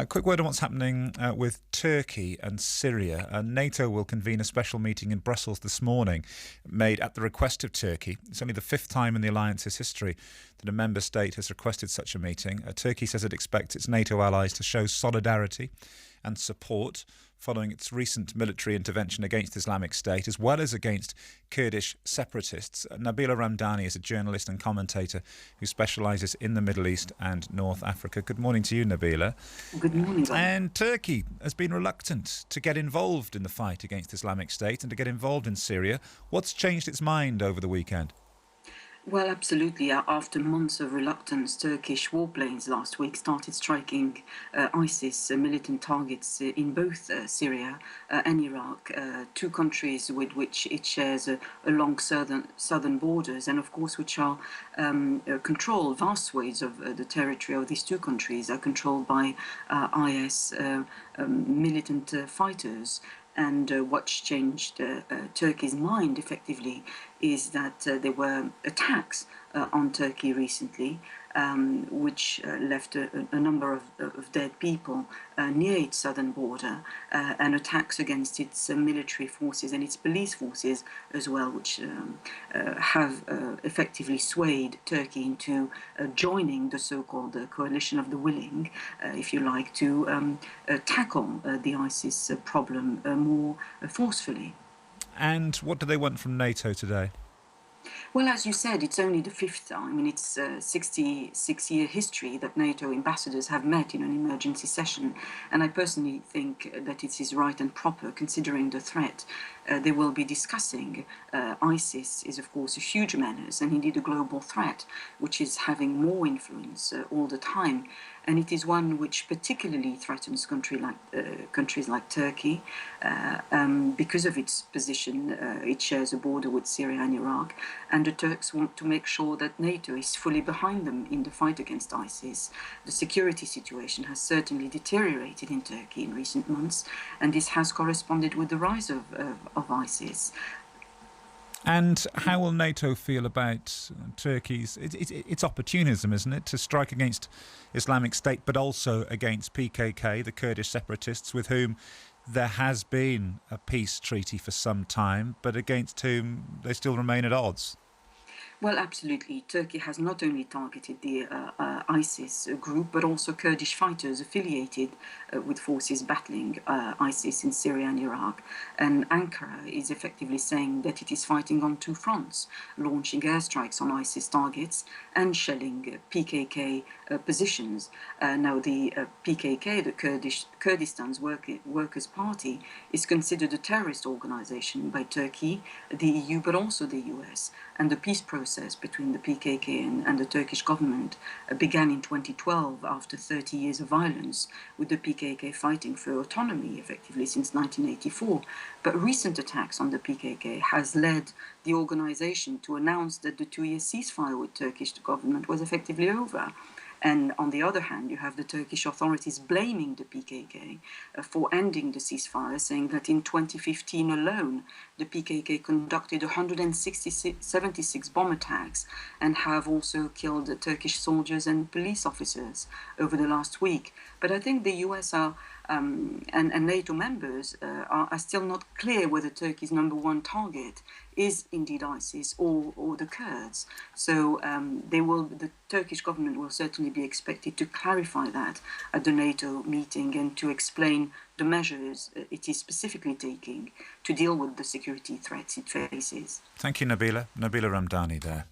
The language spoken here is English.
Quick word on what's happening with Turkey and Syria. NATO will convene a special meeting in Brussels this morning, made at the request of Turkey. It's only the fifth time in the alliance's history that a member state has requested such a meeting. Turkey says it expects its NATO allies to show solidarity and support following its recent military intervention against Islamic State, as well as against Kurdish separatists. Nabila Ramdani is a journalist and commentator who specialises in the Middle East and North Africa. Good morning to you, Nabila. Good morning. And Turkey has been reluctant to get involved in the fight against Islamic State and to get involved in Syria. What's changed its mind over the weekend? Well, absolutely. After months of reluctance, Turkish warplanes last week started striking ISIS militant targets in both Syria and Iraq, two countries with which it shares a long southern borders, and of course which are controlled. Vast swathes of the territory of these two countries are controlled by IS militant fighters. And what's changed Turkey's mind effectively is that there were attacks on Turkey recently, which left a number of dead people near its southern border, and attacks against its military forces and its police forces as well, which have effectively swayed Turkey into joining the so-called coalition of the willing, if you like, to tackle the ISIS problem more forcefully. And what do they want from NATO today? Well, as you said, it's only the fifth time in its 66-year history that NATO ambassadors have met in an emergency session. And I personally think that it is right and proper, considering the threat they will be discussing. ISIS is, of course, a huge menace and indeed a global threat, which is having more influence all the time. And it is one which particularly threatens countries like Turkey because of its position. It shares a border with Syria and Iraq, and the Turks want to make sure that NATO is fully behind them in the fight against ISIS. The security situation has certainly deteriorated in Turkey in recent months, and this has corresponded with the rise of ISIS. And how will NATO feel about Turkey's it's opportunism, isn't it, to strike against Islamic State, but also against PKK, the Kurdish separatists, with whom there has been a peace treaty for some time, but against whom they still remain at odds? Well, absolutely. Turkey has not only targeted the ISIS group, but also Kurdish fighters affiliated with forces battling ISIS in Syria and Iraq. And Ankara is effectively saying that it is fighting on two fronts, launching airstrikes on ISIS targets and shelling PKK positions. Now, the PKK, the Kurdistan's Workers' Party, is considered a terrorist organization by Turkey, the EU, but also the US. And the peace process between the PKK and the Turkish government began in 2012 after 30 years of violence, with the PKK fighting for autonomy effectively since 1984. But recent attacks on the PKK has led the organization to announce that the 2-year ceasefire with Turkish government was effectively over. And on the other hand, you have the Turkish authorities blaming the PKK for ending the ceasefire, saying that in 2015 alone, the PKK conducted 176 bomb attacks and have also killed Turkish soldiers and police officers over the last week. But I think the US and NATO members are still not clear whether Turkey's number one target is indeed ISIS or the Kurds. So the Turkish government will certainly be expected to clarify that at the NATO meeting and to explain the measures it is specifically taking to deal with the security threats it faces. Thank you, Nabila. Nabila Ramdani there.